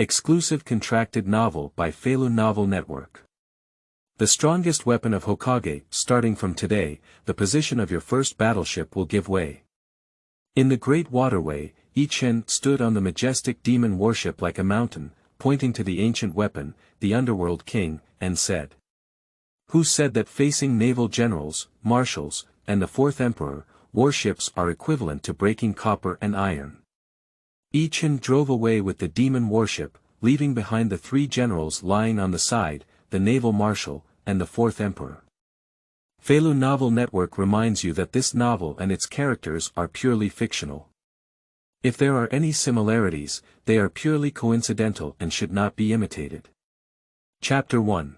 Exclusive contracted novel by Feilu Novel Network. The strongest weapon of Hokage. Starting from today, the position of your first battleship will give way. In the great waterway, Chen stood on the majestic demon warship like a mountain, pointing to the ancient weapon, the Underworld King, and said, "Who said that facing naval generals, marshals, and the fourth emperor, warships are equivalent to breaking copper and iron?" Chen drove away with the demon warship, leaving behind the three generals lying on the side, the naval marshal, and the fourth emperor. Feilu Novel Network reminds you that this novel and its characters are purely fictional. If there are any similarities, they are purely coincidental and should not be imitated. Chapter 1.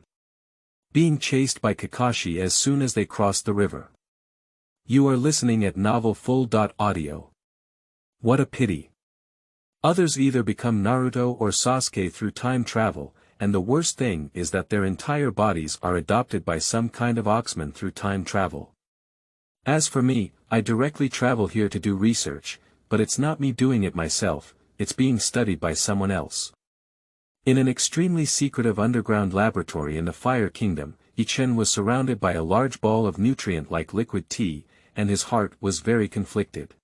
Being chased by Kakashi as soon as they cross the river. You are listening at novelfull.audio. What a pity. Others either become Naruto or Sasuke through time travel, and the worst thing is that their entire bodies are adopted by some kind of oxman through time travel. As for me, I directly travel here to do research, but it's not me doing it myself, it's being studied by someone else. In an extremely secretive underground laboratory in the Fire Kingdom, Chen was surrounded by a large ball of nutrient-like liquid tea, and his heart was very conflicted.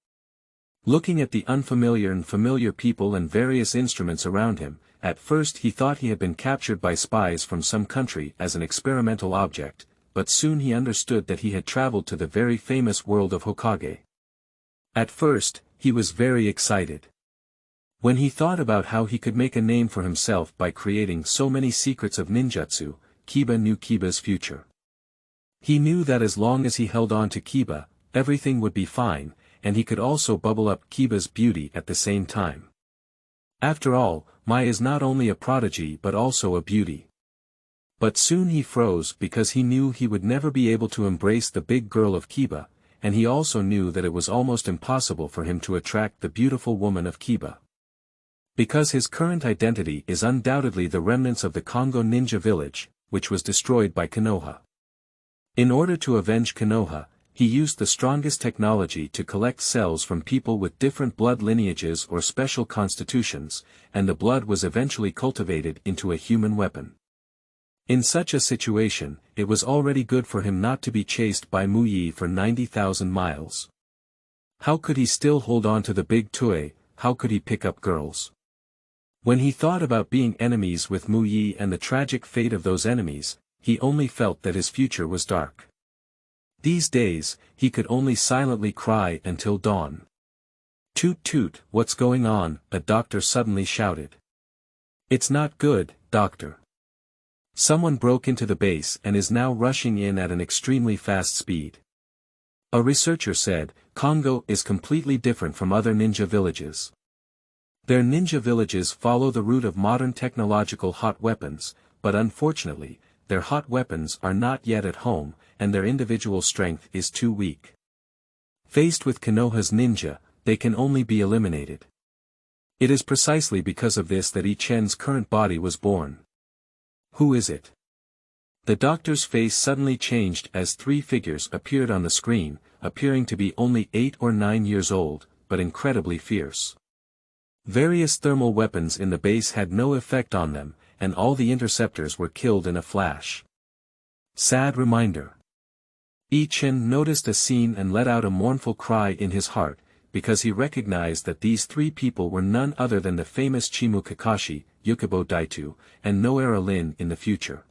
Looking at the unfamiliar and familiar people and various instruments around him, at first he thought he had been captured by spies from some country as an experimental object, but soon he understood that he had traveled to the very famous world of Hokage. At first, he was very excited. When he thought about how he could make a name for himself by creating so many secrets of ninjutsu, Kiba knew Kiba's future. He knew that as long as he held on to Kiba, everything would be fine, and he could also bubble up Kiba's beauty at the same time. After all, Mai is not only a prodigy but also a beauty. But soon he froze because he knew he would never be able to embrace the big girl of Kiba, and he also knew that it was almost impossible for him to attract the beautiful woman of Kiba. Because his current identity is undoubtedly the remnants of the Kongo ninja village, which was destroyed by Konoha. In order to avenge Konoha, he used the strongest technology to collect cells from people with different blood lineages or special constitutions, and the blood was eventually cultivated into a human weapon. In such a situation, it was already good for him not to be chased by Mu Yi for 90,000 miles. How could he still hold on to the big Tue? How could he pick up girls? When he thought about being enemies with Mu Yi and the tragic fate of those enemies, he only felt that his future was dark. These days, he could only silently cry until dawn. "Toot toot, what's going on?" a doctor suddenly shouted. "It's not good, doctor. Someone broke into the base and is now rushing in at an extremely fast speed." A researcher said, "Kongo is completely different from other ninja villages. Their ninja villages follow the route of modern technological hot weapons, but unfortunately, their hot weapons are not yet at home, and their individual strength is too weak. Faced with Konoha's ninja, they can only be eliminated. It is precisely because of this that Chen's current body was born." "Who is it?" The doctor's face suddenly changed as three figures appeared on the screen, appearing to be only 8 or 9 years old, but incredibly fierce. Various thermal weapons in the base had no effect on them, and all the interceptors were killed in a flash. Sad reminder. Chen noticed a scene and let out a mournful cry in his heart, because he recognized that these three people were none other than the famous Chimu Kakashi, Yukibo Daitu, and Noera Lin in the future.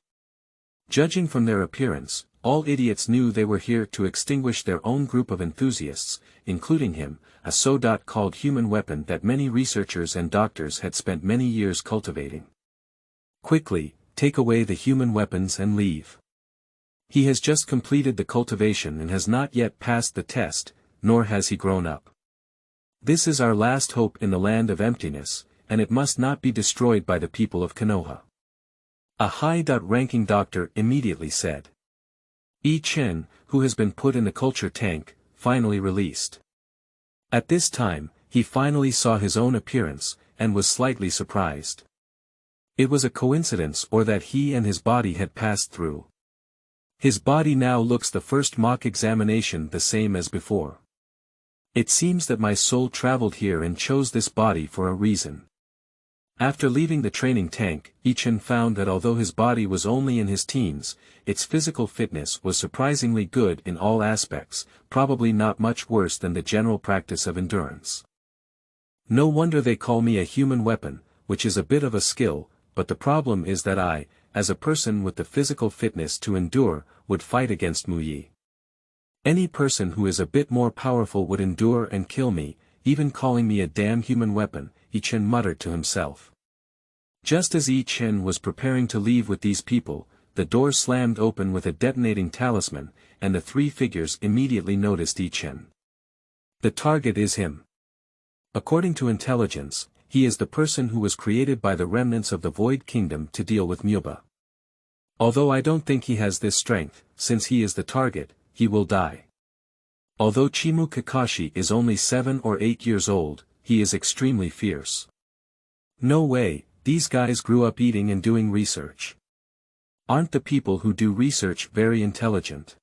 Judging from their appearance, all idiots knew they were here to extinguish their own group of enthusiasts, including him, a so-called human weapon that many researchers and doctors had spent many years cultivating. "Quickly, take away the human weapons and leave. He has just completed the cultivation and has not yet passed the test, nor has he grown up. This is our last hope in the land of emptiness, and it must not be destroyed by the people of Konoha." A high-ranking doctor immediately said. Chen, who has been put in the culture tank, finally released. At this time, he finally saw his own appearance, and was slightly surprised. It was a coincidence or that he and his body had passed through. His body now looks the first mock examination the same as before. "It seems that my soul traveled here and chose this body for a reason. After leaving the training tank, Chen found that although his body was only in his teens, its physical fitness was surprisingly good in all aspects, probably not much worse than the general practice of endurance. No wonder they call me a human weapon, which is a bit of a skill, but the problem is that I, as a person with the physical fitness to endure, would fight against Mu Yi. Any person who is a bit more powerful would endure and kill me, even calling me a damn human weapon, Chen muttered to himself. Just as Chen was preparing to leave with these people, the door slammed open with a detonating talisman, and the three figures immediately noticed Chen. The target is him. According to intelligence, he is the person who was created by the remnants of the Void Kingdom to deal with Muba. Although I don't think he has this strength, since he is the target, he will die. Although Chimu Kakashi is only 7 or 8 years old, he is extremely fierce. No way, these guys grew up eating and doing research. Aren't the people who do research very intelligent?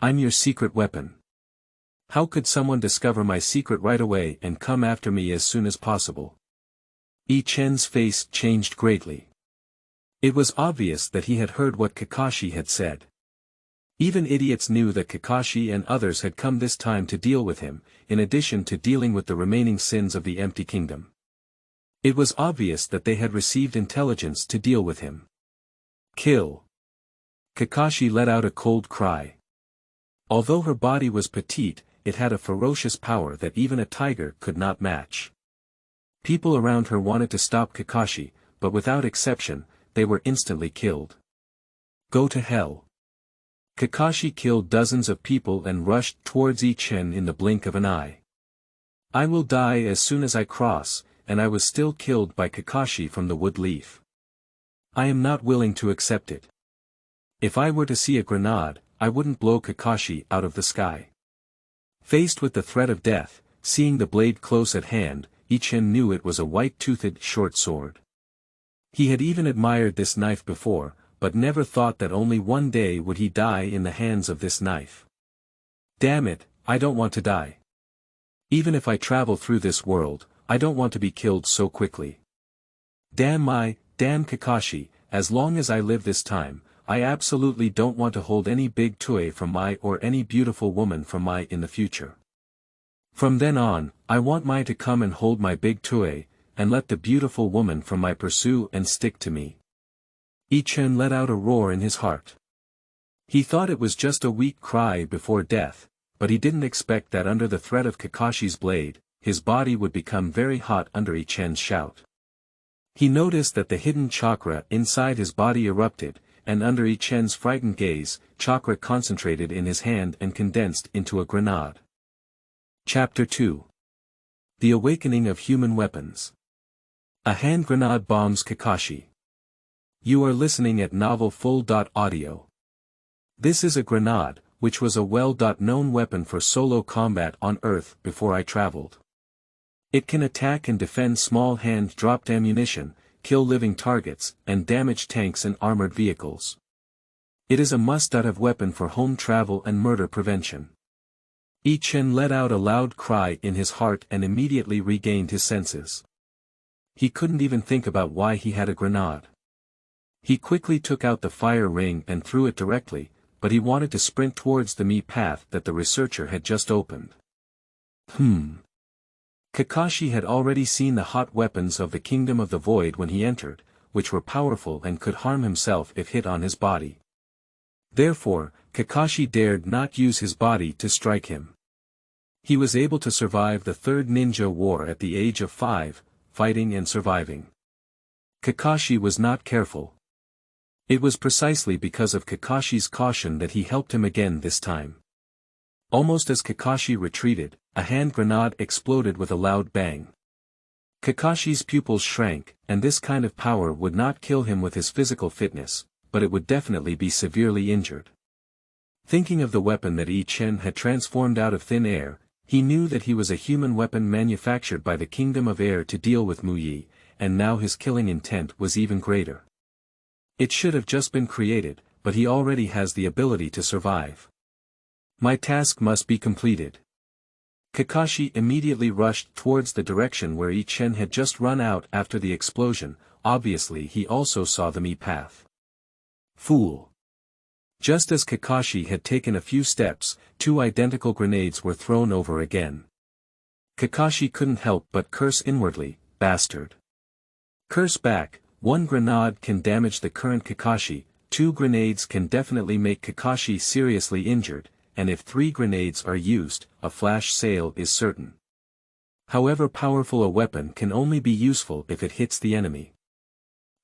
I'm your secret weapon. How could someone discover my secret right away and come after me as soon as possible? Chen's face changed greatly. It was obvious that he had heard what Kakashi had said. Even idiots knew that Kakashi and others had come this time to deal with him, in addition to dealing with the remaining sins of the Empty Kingdom. It was obvious that they had received intelligence to deal with him. Kill. Kakashi let out a cold cry. Although her body was petite, it had a ferocious power that even a tiger could not match. People around her wanted to stop Kakashi, but without exception, they were instantly killed. Go to hell. Kakashi killed dozens of people and rushed towards Chen in the blink of an eye. I will die as soon as I cross, and I was still killed by Kakashi from the wood leaf. I am not willing to accept it. If I were to see a grenade, I wouldn't blow Kakashi out of the sky. Faced with the threat of death, seeing the blade close at hand, Chen knew it was a white-toothed short sword. He had even admired this knife before, but never thought that only one day would he die in the hands of this knife. Damn it, I don't want to die. Even if I travel through this world, I don't want to be killed so quickly. Damn Kakashi, as long as I live this time, I absolutely don't want to hold any big toy from Mai or any beautiful woman from Mai in the future. From then on, I want Mai to come and hold my big toy, and let the beautiful woman from Mai pursue and stick to me. Chen let out a roar in his heart. He thought it was just a weak cry before death, but he didn't expect that under the threat of Kakashi's blade, his body would become very hot under Chen's shout. He noticed that the hidden chakra inside his body erupted, and under Chen's frightened gaze, chakra concentrated in his hand and condensed into a grenade. Chapter 2. The Awakening of Human Weapons. A hand grenade bombs Kakashi. You are listening at novelfull.audio. This is a grenade, which was a well-known weapon for solo combat on Earth before I traveled. It can attack and defend small hand-dropped ammunition, kill living targets, and damage tanks and armored vehicles. It is a must-have weapon for home travel and murder prevention. Chen let out a loud cry in his heart and immediately regained his senses. He couldn't even think about why he had a grenade. He quickly took out the fire ring and threw it directly, but he wanted to sprint towards the Mi path that the researcher had just opened. Kakashi had already seen the hot weapons of the Kingdom of the Void when he entered, which were powerful and could harm himself if hit on his body. Therefore, Kakashi dared not use his body to strike him. He was able to survive the Third Ninja War at the age of 5, fighting and surviving. Kakashi was not careful. It was precisely because of Kakashi's caution that he helped him again this time. Almost as Kakashi retreated, a hand grenade exploded with a loud bang. Kakashi's pupils shrank, and this kind of power would not kill him with his physical fitness, but it would definitely be severely injured. Thinking of the weapon that Chen had transformed out of thin air, he knew that he was a human weapon manufactured by the Kingdom of Air to deal with Mu Yi, and now his killing intent was even greater. It should have just been created, but he already has the ability to survive. My task must be completed. Kakashi immediately rushed towards the direction where Chen had just run out after the explosion. Obviously he also saw the Mii path. Fool! Just as Kakashi had taken a few steps, two identical grenades were thrown over again. Kakashi couldn't help but curse inwardly, bastard. Curse back, one grenade can damage the current Kakashi, two grenades can definitely make Kakashi seriously injured, and if three grenades are used, a flash sale is certain. However powerful a weapon can only be useful if it hits the enemy.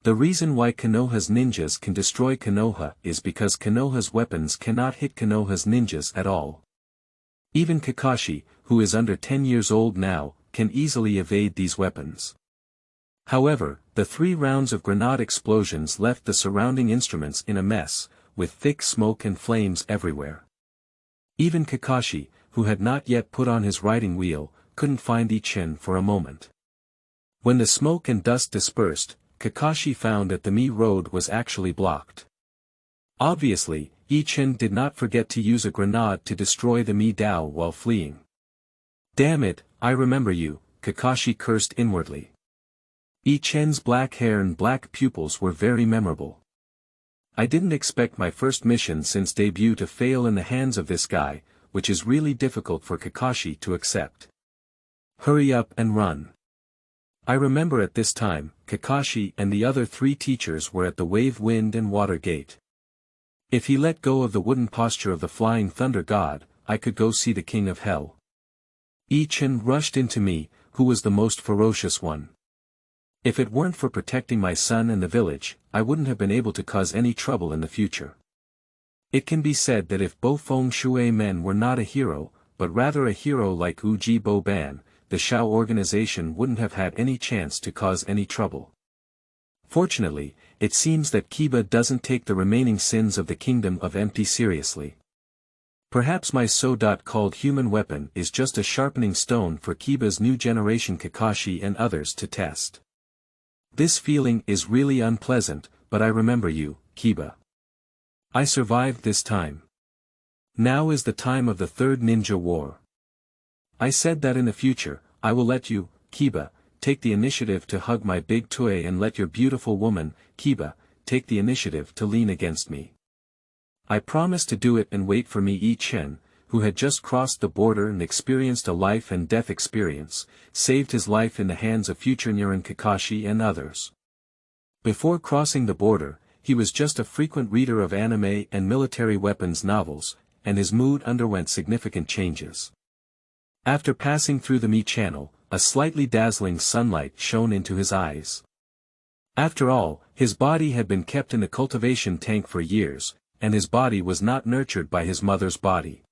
The reason why Konoha's ninjas can destroy Konoha is because Konoha's weapons cannot hit Konoha's ninjas at all. Even Kakashi, who is under 10 years old now, can easily evade these weapons. However, the 3 rounds of grenade explosions left the surrounding instruments in a mess, with thick smoke and flames everywhere. Even Kakashi, who had not yet put on his riding wheel, couldn't find Chen for a moment. When the smoke and dust dispersed, Kakashi found that the Mii road was actually blocked. Obviously, Chen did not forget to use a grenade to destroy the Mii Dao while fleeing. Damn it, I remember you, Kakashi cursed inwardly. Chen's black hair and black pupils were very memorable. I didn't expect my first mission since debut to fail in the hands of this guy, which is really difficult for Kakashi to accept. Hurry up and run. I remember at this time, Kakashi and the other 3 teachers were at the Wave Wind and Water Gate. If he let go of the wooden posture of the Flying Thunder God, I could go see the King of Hell. Chen rushed into me, who was the most ferocious one. If it weren't for protecting my son and the village, I wouldn't have been able to cause any trouble in the future. It can be said that if Bo Feng Shui men were not a hero, but rather a hero like Uji Bo Ban, the Shao organization wouldn't have had any chance to cause any trouble. Fortunately, it seems that Kiba doesn't take the remaining sins of the Kingdom of Empty seriously. Perhaps my so-called human weapon is just a sharpening stone for Kiba's new generation Kakashi and others to test. This feeling is really unpleasant, but I remember you, Kiba. I survived this time. Now is the time of the Third Ninja War. I said that in the future, I will let you, Kiba, take the initiative to hug my big toy and let your beautiful woman, Kiba, take the initiative to lean against me. I promised to do it and wait for me Chen, who had just crossed the border and experienced a life and death experience, saved his life in the hands of future Nirin Kakashi and others. Before crossing the border, he was just a frequent reader of anime and military weapons novels, and his mood underwent significant changes. After passing through the Mii channel, a slightly dazzling sunlight shone into his eyes. After all, his body had been kept in a cultivation tank for years, and his body was not nurtured by his mother's body.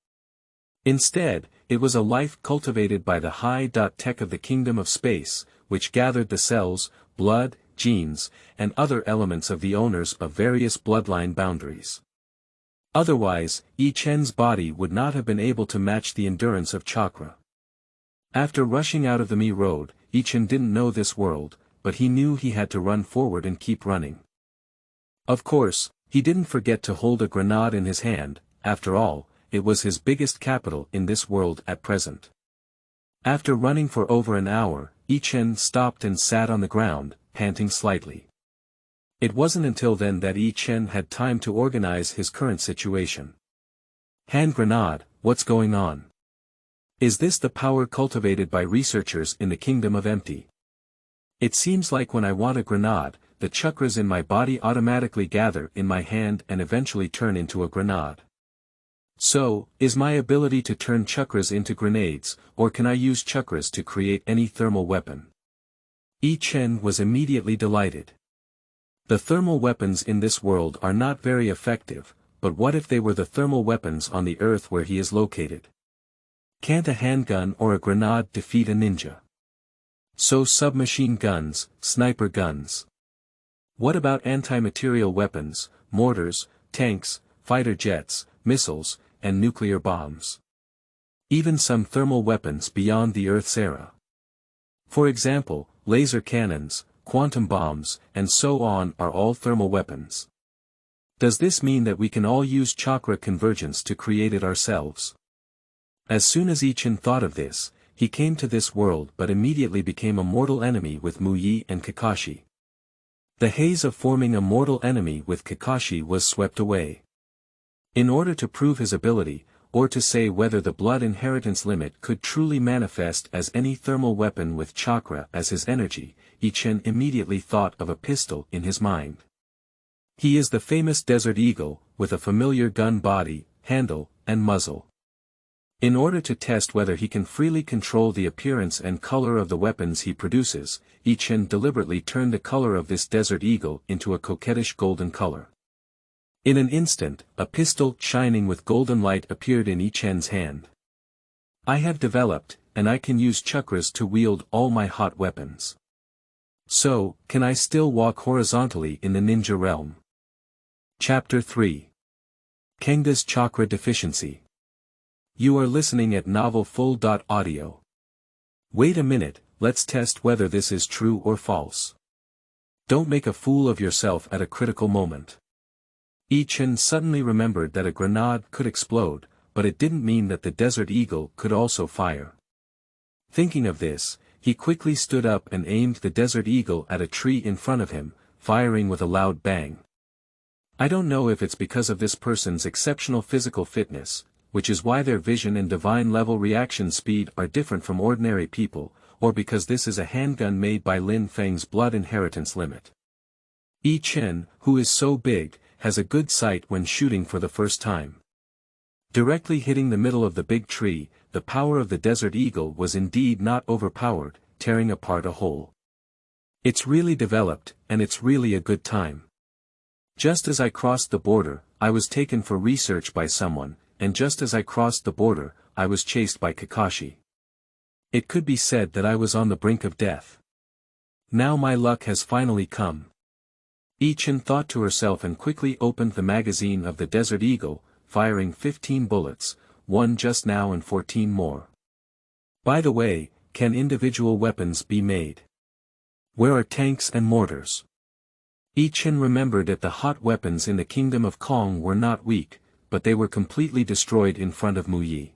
Instead, it was a life cultivated by the high-tech of the Kingdom of Space, which gathered the cells, blood, genes, and other elements of the owners of various bloodline boundaries. Otherwise, Chen's body would not have been able to match the endurance of Chakra. After rushing out of the Mii road, Chen didn't know this world, but he knew he had to run forward and keep running. Of course, he didn't forget to hold a grenade in his hand. After all, it was his biggest capital in this world at present. After running for over an hour, Chen stopped and sat on the ground, panting slightly. It wasn't until then that Chen had time to organize his current situation. Handgrenade, what's going on? Is this the power cultivated by researchers in the Kingdom of Empty? It seems like when I want a grenade, the chakras in my body automatically gather in my hand and eventually turn into a grenade. So, is my ability to turn chakras into grenades, or can I use chakras to create any thermal weapon? Chen was immediately delighted. The thermal weapons in this world are not very effective, but what if they were the thermal weapons on the earth where he is located? Can't a handgun or a grenade defeat a ninja? So submachine guns, sniper guns. What about anti-material weapons, mortars, tanks, fighter jets, missiles, and nuclear bombs? Even some thermal weapons beyond the Earth's era. For example, laser cannons, quantum bombs, and so on are all thermal weapons. Does this mean that we can all use chakra convergence to create it ourselves? As soon as Chen thought of this, he came to this world but immediately became a mortal enemy with Muyi and Kakashi. The haze of forming a mortal enemy with Kakashi was swept away. In order to prove his ability, or to say whether the blood inheritance limit could truly manifest as any thermal weapon with chakra as his energy, Chen immediately thought of a pistol in his mind. He is the famous Desert Eagle, with a familiar gun body, handle, and muzzle. In order to test whether he can freely control the appearance and color of the weapons he produces, Chen deliberately turned the color of this Desert Eagle into a coquettish golden color. In an instant, a pistol shining with golden light appeared in Chen's hand. I have developed, and I can use chakras to wield all my hot weapons. So, can I still walk horizontally in the ninja realm? Chapter 3. Kengda's Chakra Deficiency. You are listening at novelfull.audio. Wait a minute, let's test whether this is true or false. Don't make a fool of yourself at a critical moment. Chen suddenly remembered that a grenade could explode, but it didn't mean that the Desert Eagle could also fire. Thinking of this, he quickly stood up and aimed the Desert Eagle at a tree in front of him, firing with a loud bang. I don't know if it's because of this person's exceptional physical fitness, which is why their vision and divine level reaction speed are different from ordinary people, or because this is a handgun made by Lin Feng's blood inheritance limit. Chen, who is so big, has a good sight when shooting for the first time. Directly hitting the middle of the big tree, the power of the Desert Eagle was indeed not overpowered, tearing apart a hole. It's really developed, and it's really a good time. Just as I crossed the border, I was taken for research by someone, and just as I crossed the border, I was chased by Kakashi. It could be said that I was on the brink of death. Now my luck has finally come. Chen thought to herself and quickly opened the magazine of the Desert Eagle, firing 15 bullets, one just now and 14 more. By the way, can individual weapons be made? Where are tanks and mortars? Chen remembered that the hot weapons in the kingdom of Kong were not weak, but they were completely destroyed in front of Muyi.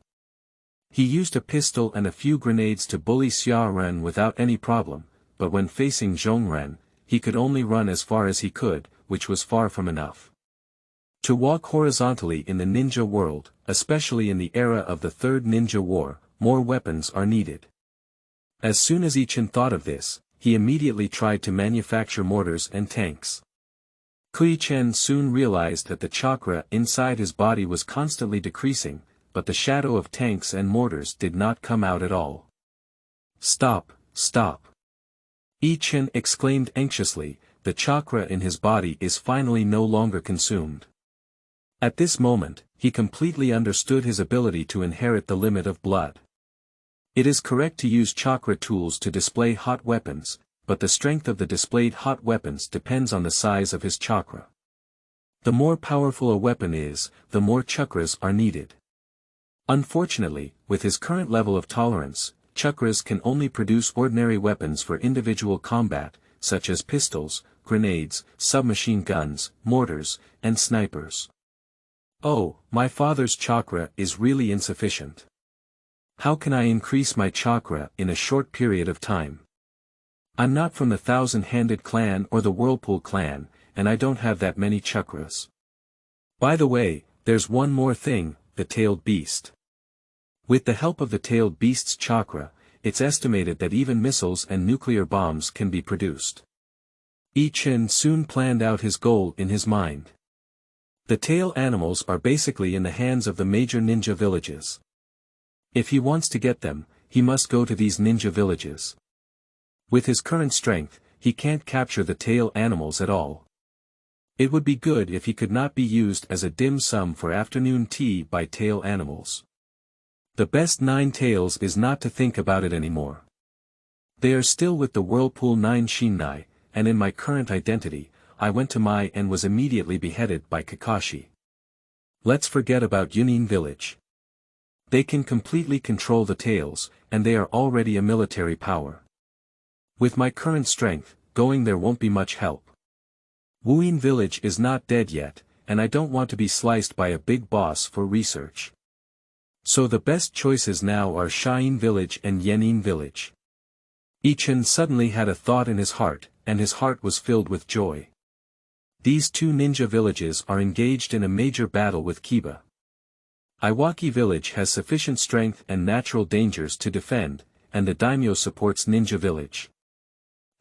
He used a pistol and a few grenades to bully Xiaoren without any problem, but when facing Zhongren, he could only run as far as he could, which was far from enough. To walk horizontally in the ninja world, especially in the era of the Third Ninja War, more weapons are needed. As soon as Chen thought of this, he immediately tried to manufacture mortars and tanks. Chen soon realized that the chakra inside his body was constantly decreasing, but the shadow of tanks and mortars did not come out at all. Stop, stop. Chen exclaimed anxiously, the chakra in his body is finally no longer consumed. At this moment, he completely understood his ability to inherit the limit of blood. It is correct to use chakra tools to display hot weapons, but the strength of the displayed hot weapons depends on the size of his chakra. The more powerful a weapon is, the more chakras are needed. Unfortunately, with his current level of tolerance, chakras can only produce ordinary weapons for individual combat, such as pistols, grenades, submachine guns, mortars, and snipers. Oh, my father's chakra is really insufficient. How can I increase my chakra in a short period of time? I'm not from the Thousand-Handed Clan or the Whirlpool Clan, and I don't have that many chakras. By the way, there's one more thing, the tailed beast. With the help of the tailed beast's chakra, it's estimated that even missiles and nuclear bombs can be produced. Chen soon planned out his goal in his mind. The tail animals are basically in the hands of the major ninja villages. If he wants to get them, he must go to these ninja villages. With his current strength, he can't capture the tail animals at all. It would be good if he could not be used as a dim sum for afternoon tea by tail animals. The best 9 tails is not to think about it anymore. They are still with the Whirlpool 9 Shinai, and in my current identity, I went to Mai and was immediately beheaded by Kakashi. Let's forget about Yunin village. They can completely control the tails, and they are already a military power. With my current strength, going there won't be much help. Wuyin village is not dead yet, and I don't want to be sliced by a big boss for research. So the best choices now are Shayin village and Yenin village. Chen suddenly had a thought in his heart, and his heart was filled with joy. These two ninja villages are engaged in a major battle with Kiba. Iwaki village has sufficient strength and natural dangers to defend, and the daimyo supports ninja village.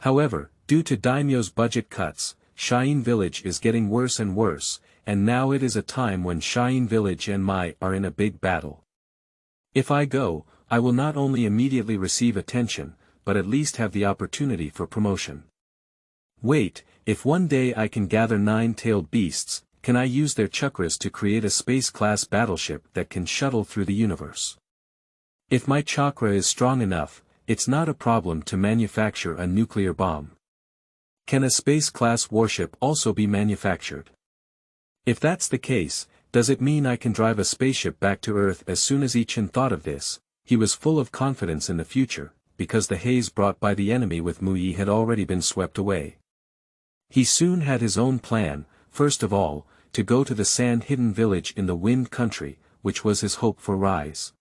However, due to daimyo's budget cuts, Shayin village is getting worse and worse, and now it is a time when Shayin village and Mai are in a big battle. If I go, I will not only immediately receive attention, but at least have the opportunity for promotion. Wait, if one day I can gather 9-tailed beasts, can I use their chakras to create a space-class battleship that can shuttle through the universe? If my chakra is strong enough, it's not a problem to manufacture a nuclear bomb. Can a space-class warship also be manufactured? If that's the case, does it mean I can drive a spaceship back to Earth? As soon as Chen thought of this, he was full of confidence in the future, because the haze brought by the enemy with Mui had already been swept away. He soon had his own plan, first of all, to go to the sand-hidden village in the Wind Country, which was his hope for rise.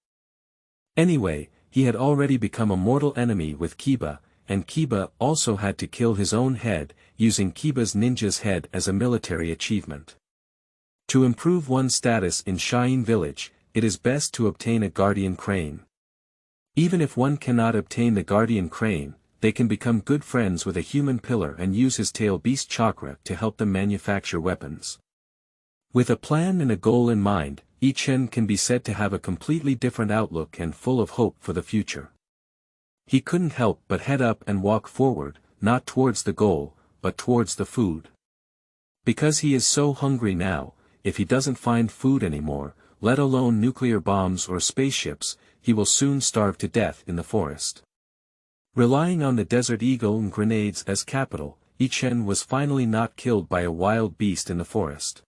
Anyway, he had already become a mortal enemy with Kiba, and Kiba also had to kill his own head, using Kiba's ninja's head as a military achievement. To improve one's status in Shayin village, it is best to obtain a guardian crane. Even if one cannot obtain the guardian crane, they can become good friends with a human pillar and use his tail beast chakra to help them manufacture weapons. With a plan and a goal in mind, Chen can be said to have a completely different outlook and full of hope for the future. He couldn't help but head up and walk forward, not towards the goal, but towards the food. Because he is so hungry now, if he doesn't find food anymore, let alone nuclear bombs or spaceships, he will soon starve to death in the forest. Relying on the Desert Eagle and grenades as capital, Chen was finally not killed by a wild beast in the forest.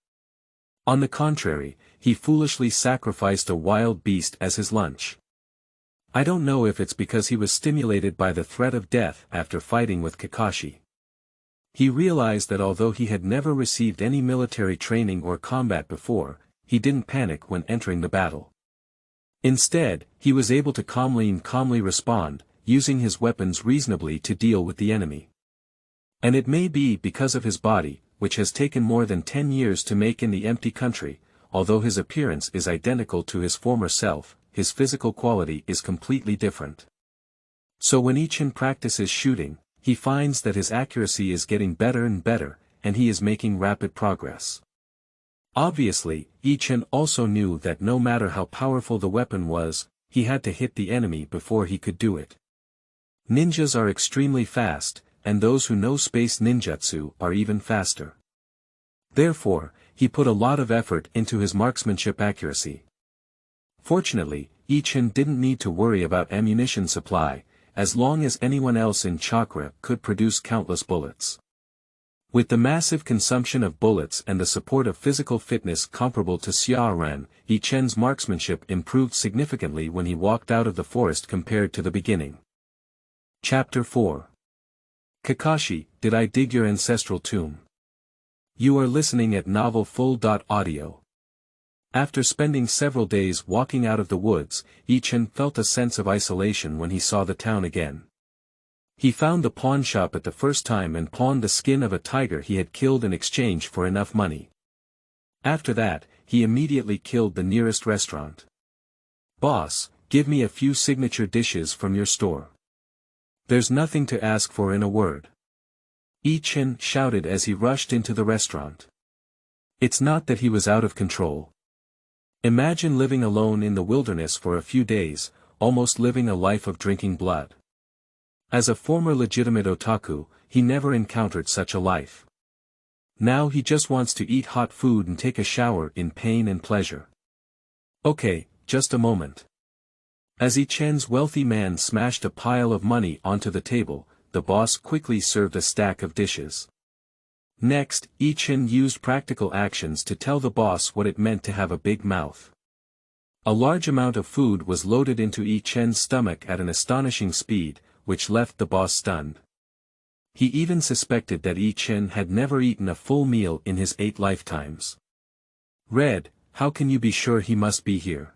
On the contrary, he foolishly sacrificed a wild beast as his lunch. I don't know if it's because he was stimulated by the threat of death after fighting with Kakashi. He realized that although he had never received any military training or combat before, he didn't panic when entering the battle. Instead, he was able to calmly respond, using his weapons reasonably to deal with the enemy. And it may be because of his body, which has taken more than 10 years to make in the empty country, although his appearance is identical to his former self, his physical quality is completely different. So when Chen practices shooting, he finds that his accuracy is getting better and better, and he is making rapid progress. Obviously, Chen also knew that no matter how powerful the weapon was, he had to hit the enemy before he could do it. Ninjas are extremely fast, and those who know space ninjutsu are even faster. Therefore, he put a lot of effort into his marksmanship accuracy. Fortunately, Chen didn't need to worry about ammunition supply, as long as anyone else in Chakra could produce countless bullets. With the massive consumption of bullets and the support of physical fitness comparable to Xiaoran, Chen's marksmanship improved significantly when he walked out of the forest compared to the beginning. Chapter 4. Kakashi, did I dig your ancestral tomb? You are listening at novelfull.audio. After spending several days walking out of the woods, Chen felt a sense of isolation when he saw the town again. He found the pawn shop at the first time and pawned the skin of a tiger he had killed in exchange for enough money. After that, he immediately killed the nearest restaurant. Boss, give me a few signature dishes from your store. There's nothing to ask for in a word. Chen shouted as he rushed into the restaurant. It's not that he was out of control. Imagine living alone in the wilderness for a few days, almost living a life of drinking blood. As a former legitimate otaku, he never encountered such a life. Now he just wants to eat hot food and take a shower in pain and pleasure. Okay, just a moment. As Chen's wealthy man smashed a pile of money onto the table, the boss quickly served a stack of dishes. Next, Chen used practical actions to tell the boss what it meant to have a big mouth. A large amount of food was loaded into Chen's stomach at an astonishing speed, which left the boss stunned. He even suspected that Chen had never eaten a full meal in his 8 lifetimes. Red, how can you be sure he must be here?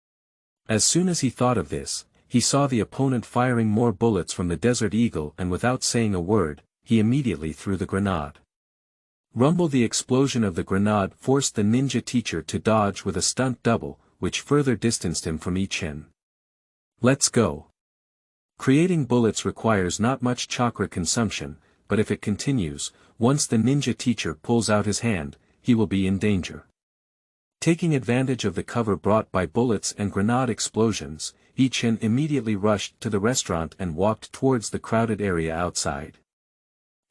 As soon as he thought of this, he saw the opponent firing more bullets from the Desert Eagle and without saying a word, he immediately threw the grenade. Rumble! The explosion of the grenade forced the ninja teacher to dodge with a stunt double, which further distanced him from Chen. Let's go. Creating bullets requires not much chakra consumption, but if it continues, once the ninja teacher pulls out his hand, he will be in danger. Taking advantage of the cover brought by bullets and grenade explosions, Chen immediately rushed to the restaurant and walked towards the crowded area outside.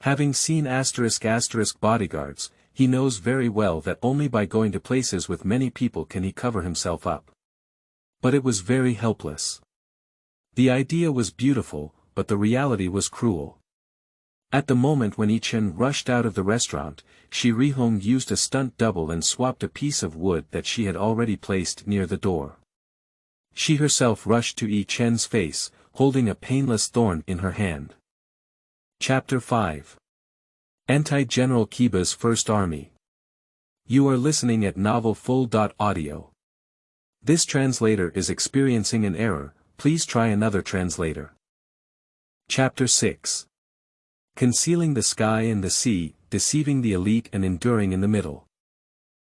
Having seen *** bodyguards, he knows very well that only by going to places with many people can he cover himself up. But it was very helpless. The idea was beautiful, but the reality was cruel. At the moment when Chen rushed out of the restaurant, Shirihong used a stunt double and swapped a piece of wood that she had already placed near the door. She herself rushed to Chen's face, holding a painless thorn in her hand. Chapter 5. Anti-General Kiba's First Army. You are listening at Novel Full.audio. This translator is experiencing an error, please try another translator. Chapter 6. Concealing the Sky and the Sea, Deceiving the Elite and Enduring in the Middle.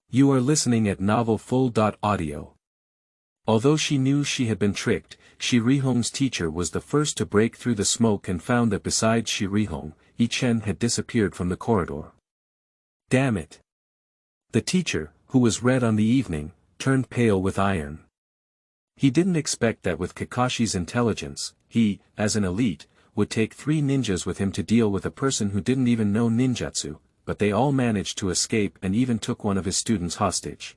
You are listening at Novel Full.audio. Although she knew she had been tricked, Shirihong's teacher was the first to break through the smoke and found that besides Shirihong, Chen had disappeared from the corridor. Damn it! The teacher, who was red on the evening, turned pale with iron. He didn't expect that with Kakashi's intelligence, he, as an elite, would take 3 ninjas with him to deal with a person who didn't even know ninjutsu, but they all managed to escape and even took one of his students hostage.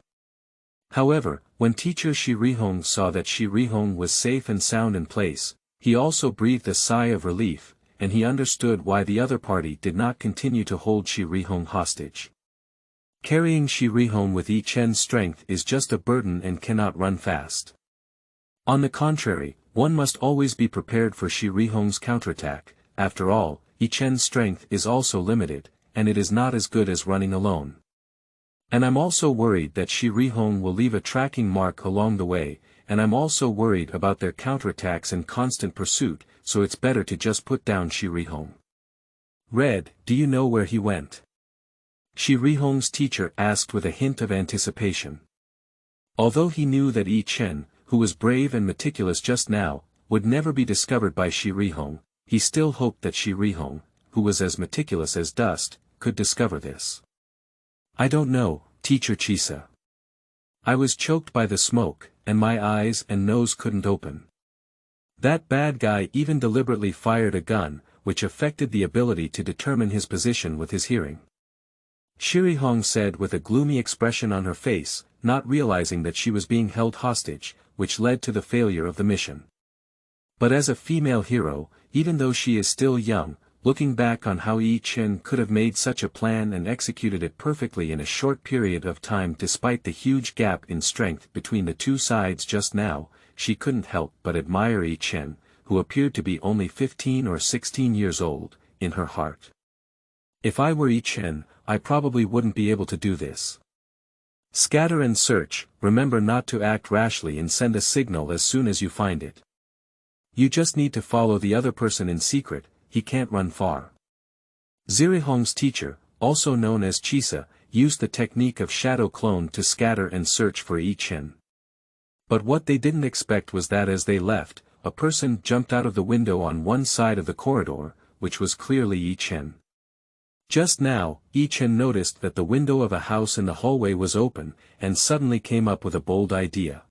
However, when teacher Shirihong saw that Shirihong was safe and sound in place, he also breathed a sigh of relief, and he understood why the other party did not continue to hold Shirihong hostage. Carrying Shirihong with Chen's strength is just a burden and cannot run fast. On the contrary, one must always be prepared for Shirihong's counterattack. After all, Chen's strength is also limited, and it is not as good as running alone. And I'm also worried that Shirihong will leave a tracking mark along the way, and I'm also worried about their counterattacks and constant pursuit, so it's better to just put down Shirihong. Red, do you know where he went? Shirihong's teacher asked with a hint of anticipation. Although he knew that Chen, who was brave and meticulous just now, would never be discovered by Shirihong, he still hoped that Shirihong, who was as meticulous as dust, could discover this. I don't know, Teacher Chisa. I was choked by the smoke, and my eyes and nose couldn't open. That bad guy even deliberately fired a gun, which affected the ability to determine his position with his hearing. Shirihong said with a gloomy expression on her face, not realizing that she was being held hostage, which led to the failure of the mission. But as a female hero, even though she is still young, looking back on how Chen could have made such a plan and executed it perfectly in a short period of time despite the huge gap in strength between the two sides just now, she couldn't help but admire Chen, who appeared to be only 15 or 16 years old, in her heart. If I were Chen, I probably wouldn't be able to do this. Scatter and search, remember not to act rashly and send a signal as soon as you find it. You just need to follow the other person in secret, he can't run far. Shirihong's teacher, also known as Chisa, used the technique of shadow clone to scatter and search for Chen. But what they didn't expect was that as they left, a person jumped out of the window on one side of the corridor, which was clearly Chen. Just now, Chen noticed that the window of a house in the hallway was open, and suddenly came up with a bold idea.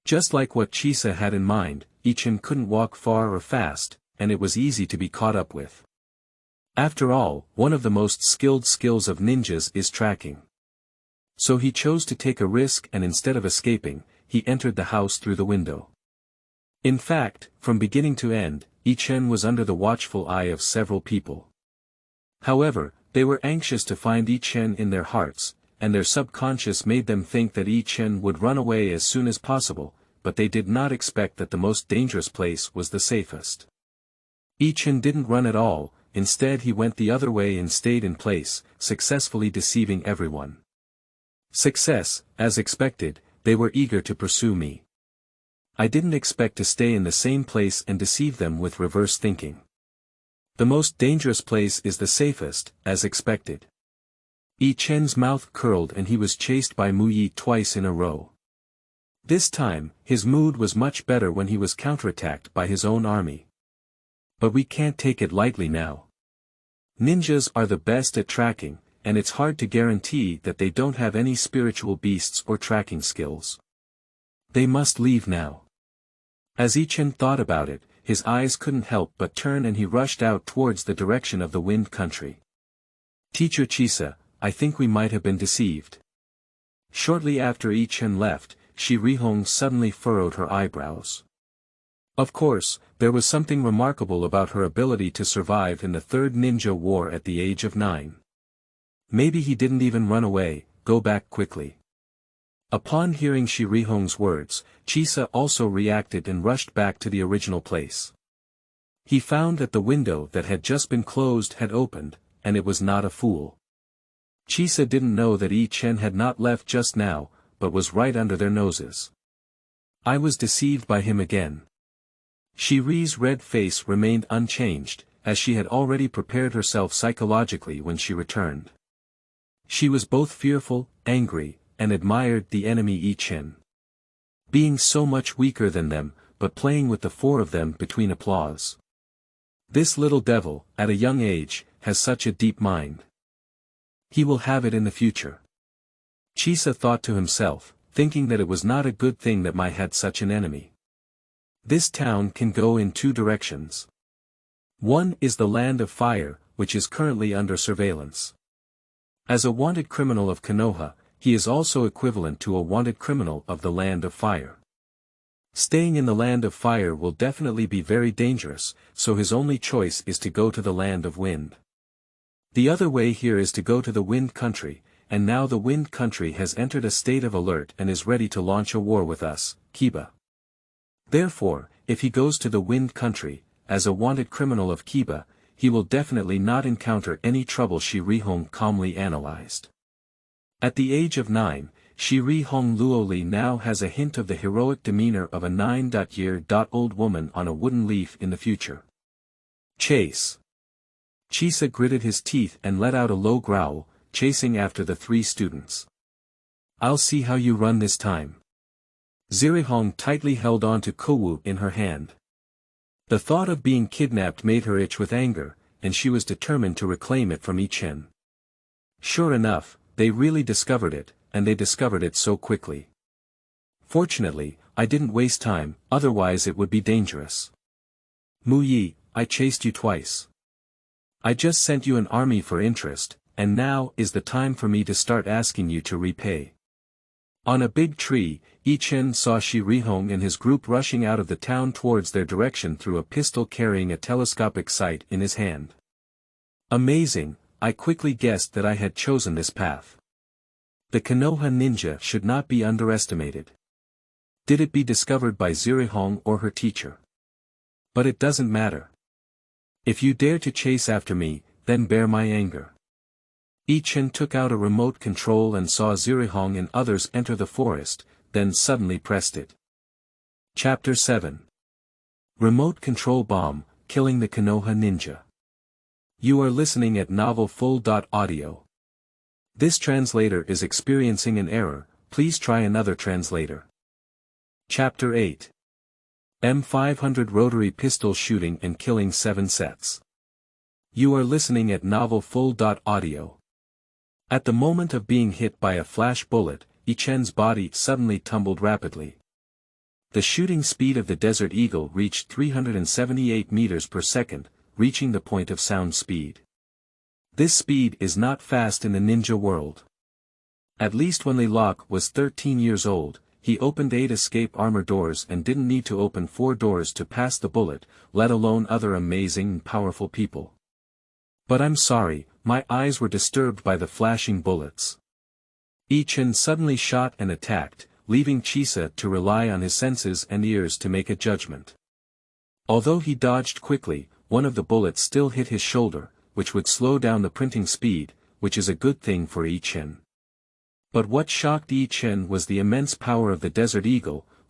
Just like what Chisa had in mind, Chen couldn't walk far or fast, and it was easy to be caught up with. After all, one of the most skilled skills of ninjas is tracking. So he chose to take a risk and instead of escaping, he entered the house through the window. In fact, from beginning to end, Chen was under the watchful eye of several people. However, they were anxious to find Chen in their hearts, and their subconscious made them think that Chen would run away as soon as possible, but they did not expect that the most dangerous place was the safest. Chen didn't run at all, instead he went the other way and stayed in place, successfully deceiving everyone. Success, as expected, they were eager to pursue me. I didn't expect to stay in the same place and deceive them with reverse thinking. The most dangerous place is the safest, as expected. Chen's mouth curled and he was chased by Mu Yi twice in a row. This time, his mood was much better when he was counterattacked by his own army. But we can't take it lightly now. Ninjas are the best at tracking, and it's hard to guarantee that they don't have any spiritual beasts or tracking skills. They must leave now. As Chen thought about it, his eyes couldn't help but turn and he rushed out towards the direction of the Wind Country. Teacher Chisa, I think we might have been deceived. Shortly after Chen left, Shi Rihong suddenly furrowed her eyebrows. Of course, there was something remarkable about her ability to survive in the Third Ninja War at the age of 9. Maybe he didn't even run away, go back quickly. Upon hearing Shi Rihong's words, Chisa also reacted and rushed back to the original place. He found that the window that had just been closed had opened, and it was not a fool. Chisa didn't know that Chen had not left just now, but was right under their noses. I was deceived by him again. Shiri's red face remained unchanged, as she had already prepared herself psychologically when she returned. She was both fearful, angry, and admired the enemy Chen. Being so much weaker than them, but playing with the four of them between applause. This little devil, at a young age, has such a deep mind. He will have it in the future. Chisa thought to himself, thinking that it was not a good thing that Mai had such an enemy. This town can go in two directions. One is the Land of Fire, which is currently under surveillance. As a wanted criminal of Konoha, he is also equivalent to a wanted criminal of the Land of Fire. Staying in the Land of Fire will definitely be very dangerous, so his only choice is to go to the Land of Wind. The other way here is to go to the Wind Country, and now the Wind Country has entered a state of alert and is ready to launch a war with us, Kiba. Therefore, if he goes to the Wind Country, as a wanted criminal of Kiba, he will definitely not encounter any trouble. Shi Rihong calmly analyzed. At the age of 9, Shi Rihong Luoli now has a hint of the heroic demeanor of a 9-year-old woman on a wooden leaf in the future. Chase. Chisa gritted his teeth and let out a low growl, chasing after the three students. I'll see how you run this time. Zirihong tightly held on to Kowu in her hand. The thought of being kidnapped made her itch with anger, and she was determined to reclaim it from Chen. Sure enough, they really discovered it, and they discovered it so quickly. Fortunately, I didn't waste time, otherwise it would be dangerous. Mu Yi, I chased you twice. I just sent you an army for interest, and now is the time for me to start asking you to repay. On a big tree, Chen saw Shi Rihong and his group rushing out of the town towards their direction through a pistol carrying a telescopic sight in his hand. Amazing, I quickly guessed that I had chosen this path. The Konoha ninja should not be underestimated. Did it be discovered by Zirihong or her teacher? But it doesn't matter. If you dare to chase after me, then bear my anger. Chen took out a remote control and saw Zirihong and others enter the forest, then suddenly pressed it. Chapter 7. Remote Control Bomb, Killing the Konoha Ninja. You are listening at novelfull.audio. This translator is experiencing an error, please try another translator. Chapter 8. M500 Rotary Pistol Shooting and Killing 7 Sets. You are listening at novelfull.audio. At the moment of being hit by a flash bullet, Chen's body suddenly tumbled rapidly. The shooting speed of the Desert Eagle reached 378 meters per second, reaching the point of sound speed. This speed is not fast in the ninja world. At least when Locke was 13 years old, he opened 8 escape armor doors and didn't need to open 4 doors to pass the bullet, let alone other amazing and powerful people. But I'm sorry, my eyes were disturbed by the flashing bullets. Chen suddenly shot and attacked, leaving Chisa to rely on his senses and ears to make a judgment. Although he dodged quickly, one of the bullets still hit his shoulder, which would slow down the printing speed, which is a good thing for Chen. But what shocked Chen was the immense power of the Desert Eagle,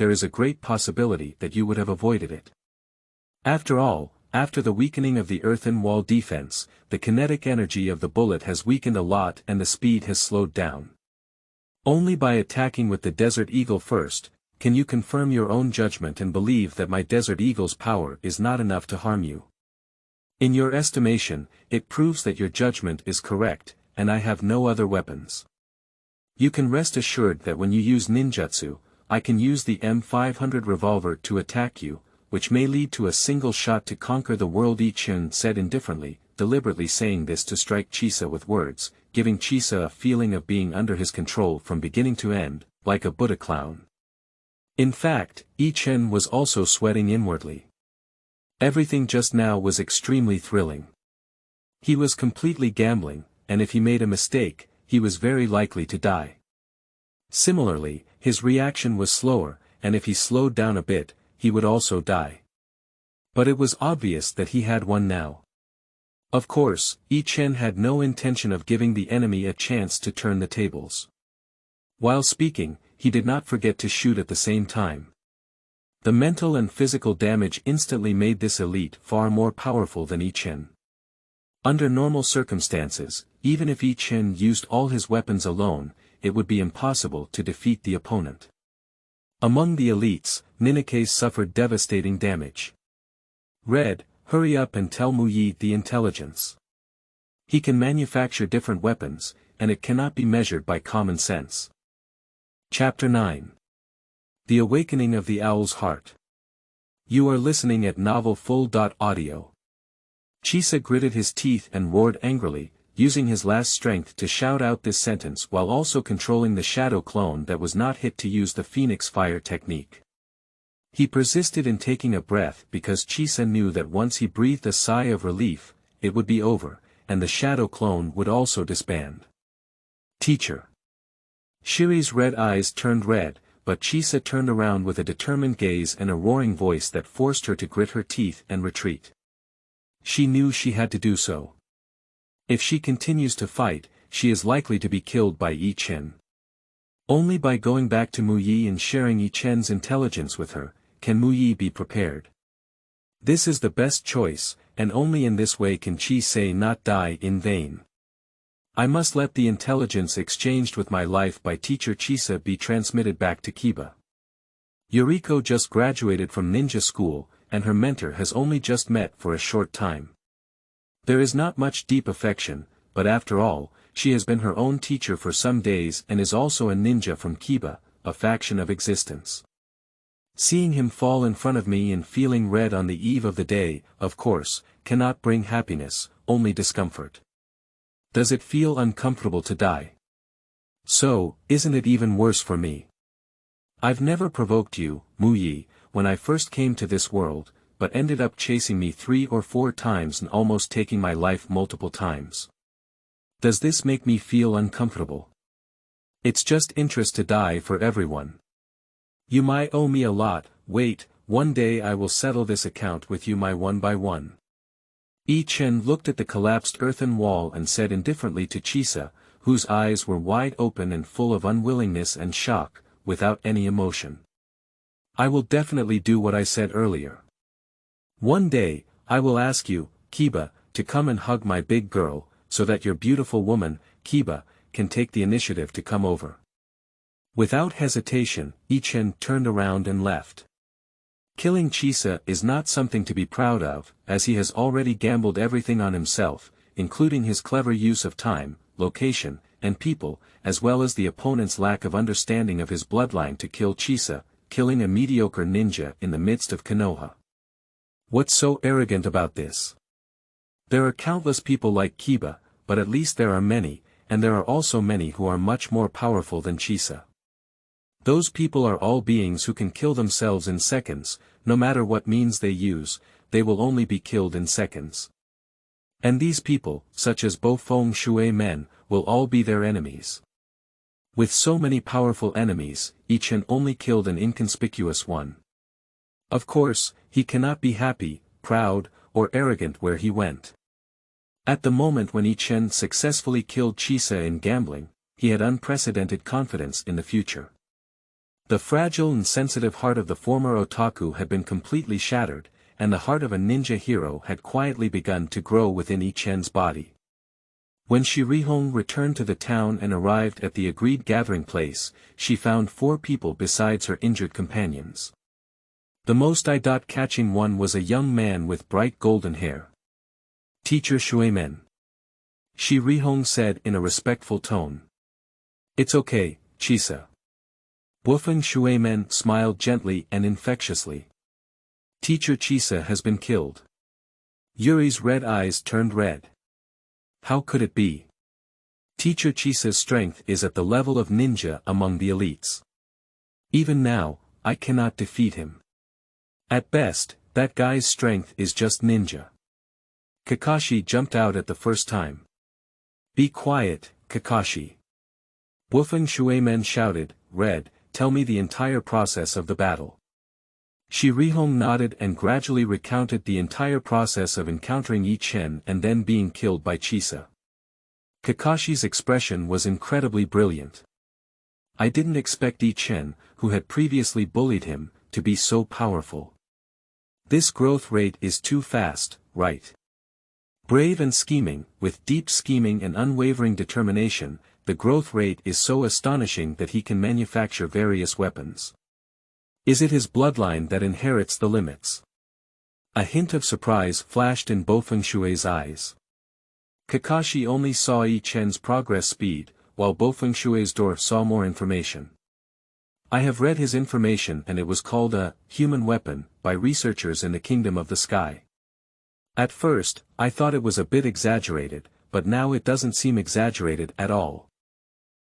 there is a great possibility that you would have avoided it. After all, after the weakening of the earthen wall defense, the kinetic energy of the bullet has weakened a lot and the speed has slowed down. Only by attacking with the Desert Eagle first, can you confirm your own judgment and believe that my Desert Eagle's power is not enough to harm you. In your estimation, it proves that your judgment is correct, and I have no other weapons. You can rest assured that when you use ninjutsu, I can use the M500 revolver to attack you, which may lead to a single shot to conquer the world. Chen said indifferently, deliberately saying this to strike Chisa with words, giving Chisa a feeling of being under his control from beginning to end, like a Buddha clown. In fact, Chen was also sweating inwardly. Everything just now was extremely thrilling. He was completely gambling, and if he made a mistake, he was very likely to die. Similarly, his reaction was slower, and if he slowed down a bit, he would also die. But it was obvious that he had won now. Of course, Chen had no intention of giving the enemy a chance to turn the tables. While speaking, he did not forget to shoot at the same time. The mental and physical damage instantly made this elite far more powerful than Chen. Under normal circumstances, even if Chen used all his weapons alone, it would be impossible to defeat the opponent. Among the elites, Ninike's suffered devastating damage. Red, hurry up and tell Muyi the intelligence. He can manufacture different weapons, and it cannot be measured by common sense. Chapter 9. The Awakening of the Owl's Heart. You are listening at Novel Full.audio. Chisa gritted his teeth and roared angrily, using his last strength to shout out this sentence while also controlling the shadow clone that was not hit to use the Phoenix Fire technique. He persisted in taking a breath because Chisa knew that once he breathed a sigh of relief, it would be over, and the shadow clone would also disband. Teacher. Shiri's red eyes turned red, but Chisa turned around with a determined gaze and a roaring voice that forced her to grit her teeth and retreat. She knew she had to do so. If she continues to fight, she is likely to be killed by Chen. Only by going back to Muyi and sharing Chen's intelligence with her, can Muyi be prepared. This is the best choice, and only in this way can Chisa not die in vain. I must let the intelligence exchanged with my life by teacher Chisa be transmitted back to Kiba. Yuriko just graduated from ninja school, and her mentor has only just met for a short time. There is not much deep affection, but after all, she has been her own teacher for some days and is also a ninja from Kiba, a faction of existence. Seeing him fall in front of me and feeling red on the eve of the day, of course, cannot bring happiness, only discomfort. Does it feel uncomfortable to die? So, isn't it even worse for me? I've never provoked you, Muyi, when I first came to this world, but ended up chasing me 3 or 4 times and almost taking my life multiple times. Does this make me feel uncomfortable? It's just interest to die for everyone. You might owe me a lot. Wait, one day I will settle this account with you my one by one. Chen looked at the collapsed earthen wall and said indifferently to Chisa, whose eyes were wide open and full of unwillingness and shock, without any emotion. I will definitely do what I said earlier. One day, I will ask you, Kiba, to come and hug my big girl, so that your beautiful woman, Kiba, can take the initiative to come over. Without hesitation, Chen turned around and left. Killing Chisa is not something to be proud of, as he has already gambled everything on himself, including his clever use of time, location, and people, as well as the opponent's lack of understanding of his bloodline to kill Chisa, killing a mediocre ninja in the midst of Konoha. What's so arrogant about this? There are countless people like Kiba, but at least there are many, and there are also many who are much more powerful than Chisa. Those people are all beings who can kill themselves in seconds, no matter what means they use, they will only be killed in seconds. And these people, such as Bo Feng Shui men, will all be their enemies. With so many powerful enemies, Chen only killed an inconspicuous one. Of course, he cannot be happy, proud, or arrogant where he went. At the moment when Chen successfully killed Chisa in gambling, he had unprecedented confidence in the future. The fragile and sensitive heart of the former otaku had been completely shattered, and the heart of a ninja hero had quietly begun to grow within Chen's body. When Shirihong returned to the town and arrived at the agreed gathering place, she found 4 people besides her injured companions. The most eye-catching one was a young man with bright golden hair. "Teacher Shuemen," Shirihong said in a respectful tone. "It's okay, Chisa." Wufeng Shuemen smiled gently and infectiously. "Teacher Chisa has been killed." Yuri's red eyes turned red. How could it be? Teacher Chisa's strength is at the level of ninja among the elites. Even now, I cannot defeat him. At best, that guy's strength is just ninja. Kakashi jumped out at the first time. "Be quiet, Kakashi." Wufeng Shuemen shouted, "Red, tell me the entire process of the battle." Shirihong nodded and gradually recounted the entire process of encountering Chen and then being killed by Chisa. Kakashi's expression was incredibly brilliant. "I didn't expect Chen, who had previously bullied him, to be so powerful. This growth rate is too fast, right? Brave and scheming, with deep scheming and unwavering determination, the growth rate is so astonishing that he can manufacture various weapons. Is it his bloodline that inherits the limits?" A hint of surprise flashed in Bofeng Shui's eyes. Kakashi only saw Chen's progress speed, while Bofeng Shui's door saw more information. "I have read his information and it was called a human weapon by researchers in the Kingdom of the Sky. At first, I thought it was a bit exaggerated, but now it doesn't seem exaggerated at all.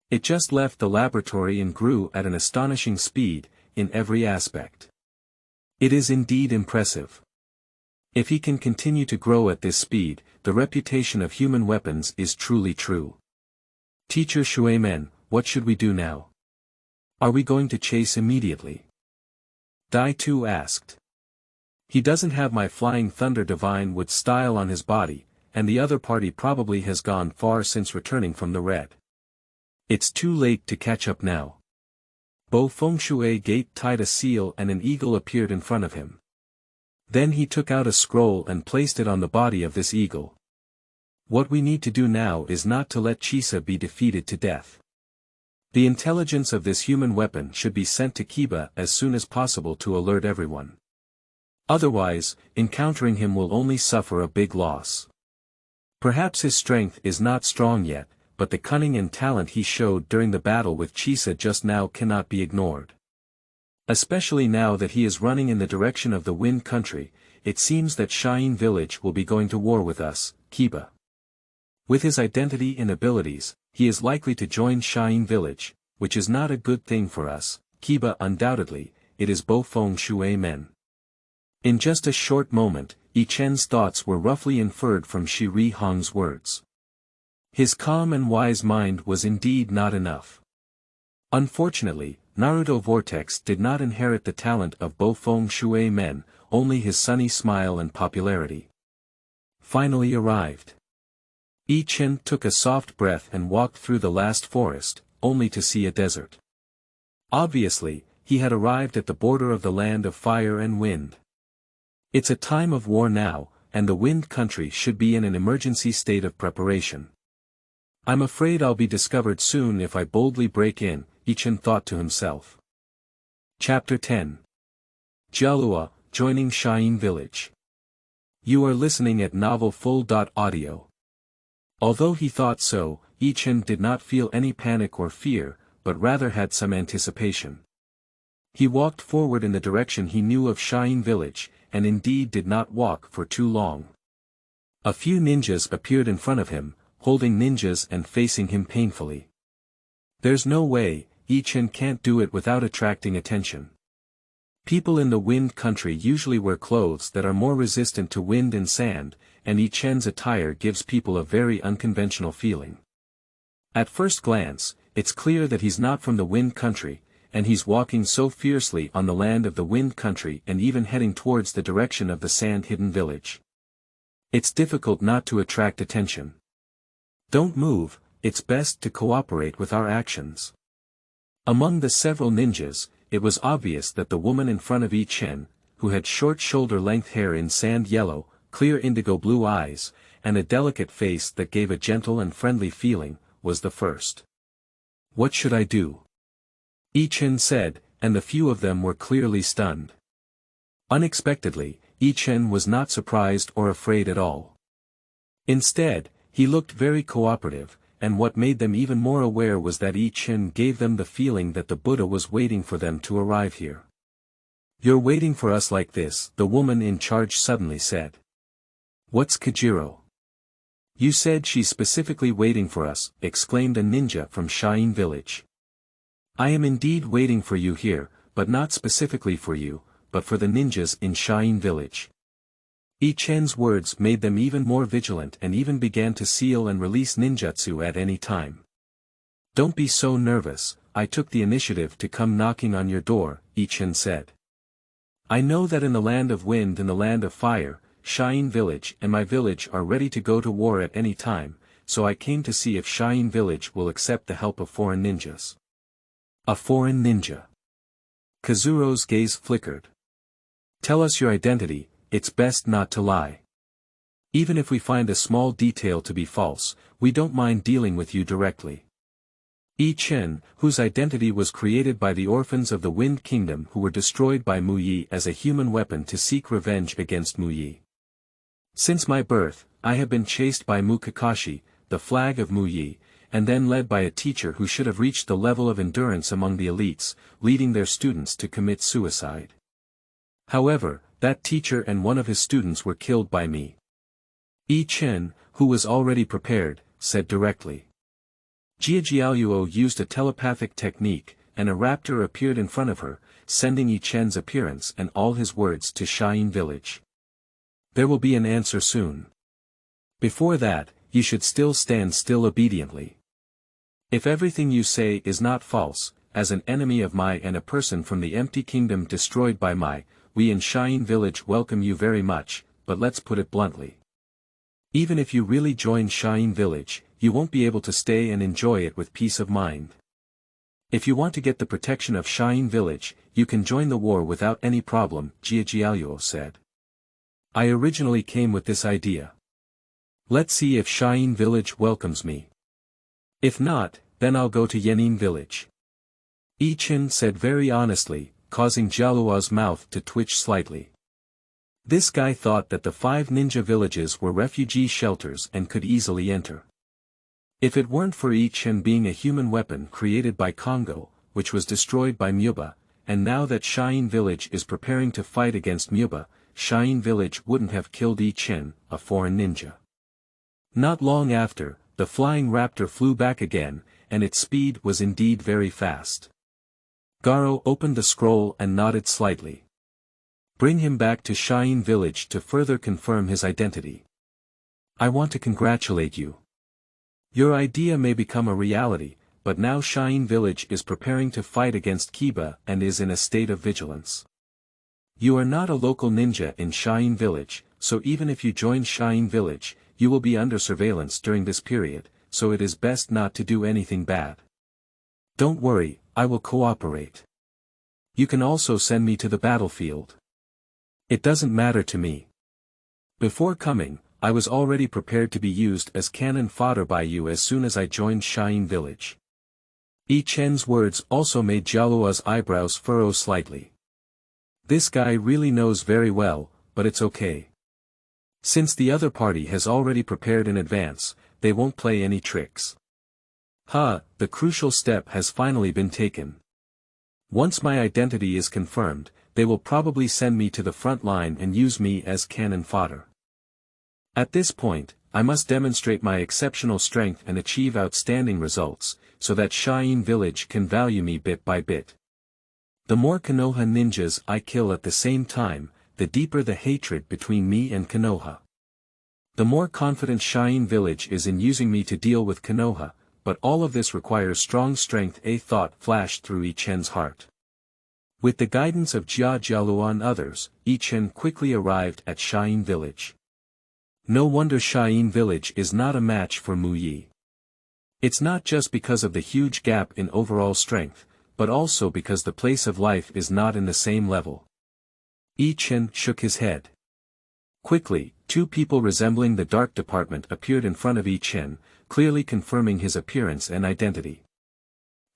It just left the laboratory and grew at an astonishing speed, in every aspect. It is indeed impressive. If he can continue to grow at this speed, the reputation of human weapons is truly true. Teacher Shuemen, what should we do now? Are we going to chase immediately?" Dai Tu asked. "He doesn't have my Flying Thunder Divine with style on his body, and the other party probably has gone far since returning from the red. It's too late to catch up now." Bo Feng Shui gate tied a seal and an eagle appeared in front of him. Then he took out a scroll and placed it on the body of this eagle. "What we need to do now is not to let Chisa be defeated to death. The intelligence of this human weapon should be sent to Kiba as soon as possible to alert everyone. Otherwise, encountering him will only suffer a big loss. Perhaps his strength is not strong yet, but the cunning and talent he showed during the battle with Chisa just now cannot be ignored. Especially now that he is running in the direction of the Wind Country, it seems that Shayin village will be going to war with us, Kiba. With his identity and abilities, he is likely to join Shayin village, which is not a good thing for us, Kiba undoubtedly, it is Bo Feng Shui Men." In just a short moment, Chen's thoughts were roughly inferred from Shirihong's words. His calm and wise mind was indeed not enough. Unfortunately, Naruto Vortex did not inherit the talent of Bo Feng Shui Men, only his sunny smile and popularity. Finally arrived. Chen took a soft breath and walked through the last forest, only to see a desert. Obviously, he had arrived at the border of the land of fire and wind. It's a time of war now, and the Wind Country should be in an emergency state of preparation. "I'm afraid I'll be discovered soon if I boldly break in," Chen thought to himself. Chapter 10. Jialuo, joining Shayin village. You are listening at novelfull.audio. Although he thought so, Chen did not feel any panic or fear, but rather had some anticipation. He walked forward in the direction he knew of Shayin village, and indeed did not walk for too long. A few ninjas appeared in front of him, holding ninjas and facing him painfully. There's no way, Chen can't do it without attracting attention. People in the Wind Country usually wear clothes that are more resistant to wind and sand, and Chen's attire gives people a very unconventional feeling. At first glance, it's clear that he's not from the Wind Country, and he's walking so fiercely on the land of the Wind Country and even heading towards the direction of the sand-hidden village. It's difficult not to attract attention. Don't move, it's best to cooperate with our actions. Among the several ninjas, it was obvious that the woman in front of Chen, who had short shoulder-length hair in sand yellow, clear indigo blue eyes, and a delicate face that gave a gentle and friendly feeling, was the first. "What should I do?" Chen said, and the few of them were clearly stunned. Unexpectedly, Chen was not surprised or afraid at all. Instead, he looked very cooperative, and what made them even more aware was that Chen gave them the feeling that the Buddha was waiting for them to arrive here. "You're waiting for us like this," the woman in charge suddenly said. "What's Kajiro?" "You said she's specifically waiting for us," exclaimed a ninja from Shayin village. "I am indeed waiting for you here, but not specifically for you, but for the ninjas in Shayin village." Chen's words made them even more vigilant and even began to seal and release ninjutsu at any time. "Don't be so nervous, I took the initiative to come knocking on your door," Chen said. "I know that in the land of wind and the land of fire, Shayin village and my village are ready to go to war at any time, so I came to see if Shayin village will accept the help of foreign ninjas." "A foreign ninja?" Kazuro's gaze flickered. "Tell us your identity, it's best not to lie. Even if we find a small detail to be false, we don't mind dealing with you directly." Chen, whose identity was created by the orphans of the Wind Kingdom who were destroyed by Muyi as a human weapon to seek revenge against Muyi. "Since my birth, I have been chased by Kakashi, the flag of Muyi, and then led by a teacher who should have reached the level of endurance among the elites, leading their students to commit suicide. However, that teacher and one of his students were killed by me." Chen, who was already prepared, said directly. Jialuo used a telepathic technique, and a raptor appeared in front of her, sending Chen's appearance and all his words to Shayin village. "There will be an answer soon. Before that, you should still stand still obediently. If everything you say is not false, as an enemy of my and a person from the empty kingdom destroyed by my, we in Shayin village welcome you very much, but let's put it bluntly. Even if you really join Shayin village, you won't be able to stay and enjoy it with peace of mind. If you want to get the protection of Shayin village, you can join the war without any problem," Jialuo said. "I originally came with this idea. Let's see if Shayin village welcomes me. If not, then I'll go to Yenin village." Chen said very honestly, causing Jialuo's mouth to twitch slightly. This guy thought that the 5 ninja villages were refugee shelters and could easily enter. If it weren't for Chen being a human weapon created by Congo, which was destroyed by Muba, and now that Shayin village is preparing to fight against Muba, Shayin village wouldn't have killed Chen, a foreign ninja. Not long after, the flying raptor flew back again, and its speed was indeed very fast. Garo opened the scroll and nodded slightly. "Bring him back to Shayin village to further confirm his identity. I want to congratulate you. Your idea may become a reality, but now Shayin village is preparing to fight against Kiba and is in a state of vigilance. You are not a local ninja in Shayin village, so even if you join Shayin village, you will be under surveillance during this period, so it is best not to do anything bad. Don't worry, I will cooperate. You can also send me to the battlefield. It doesn't matter to me. Before coming, I was already prepared to be used as cannon fodder by you as soon as I joined Shayin village." Chen's words also made Jialuo's eyebrows furrow slightly. This guy really knows very well, but it's okay. Since the other party has already prepared in advance, they won't play any tricks. The crucial step has finally been taken. Once my identity is confirmed, they will probably send me to the front line and use me as cannon fodder. At this point, I must demonstrate my exceptional strength and achieve outstanding results, so that Shayin village can value me bit by bit. The more Konoha ninjas I kill at the same time, the deeper the hatred between me and Konoha. The more confident Shayin village is in using me to deal with Konoha, but all of this requires strong strength. A thought flashed through Chen's heart. With the guidance of Jialuo and others, Chen quickly arrived at Shayin village. No wonder Shayin village is not a match for Muyi. It's not just because of the huge gap in overall strength, but also because the place of life is not in the same level. Chen shook his head. Quickly, two people resembling the Dark Department appeared in front of Chen, clearly confirming his appearance and identity.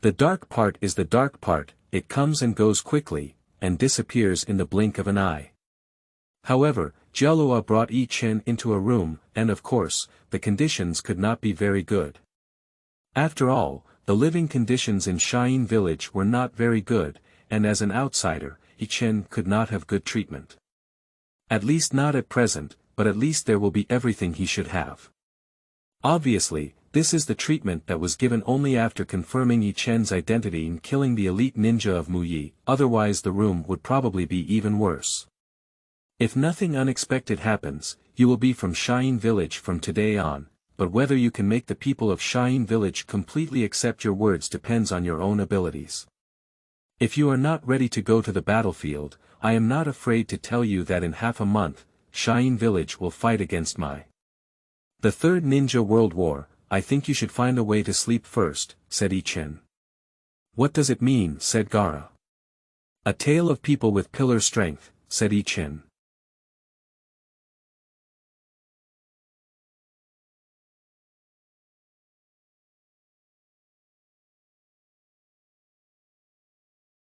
The dark part is the dark part, it comes and goes quickly, and disappears in the blink of an eye. However, Jialuo brought Chen into a room, and of course, the conditions could not be very good. After all, the living conditions in Shayin village were not very good, and as an outsider, Chen could not have good treatment. At least not at present, but at least there will be everything he should have. Obviously, this is the treatment that was given only after confirming Chen's identity and killing the elite ninja of Muyi, otherwise the room would probably be even worse. If nothing unexpected happens, you will be from Shayin village from today on, but whether you can make the people of Shayin village completely accept your words depends on your own abilities. If you are not ready to go to the battlefield, I am not afraid to tell you that in half a month, Shayin village will fight against the Third Ninja World War. I think you should find a way to sleep first, said Chen. What does it mean, said Gaara. A tale of people with pillar strength, said Chen.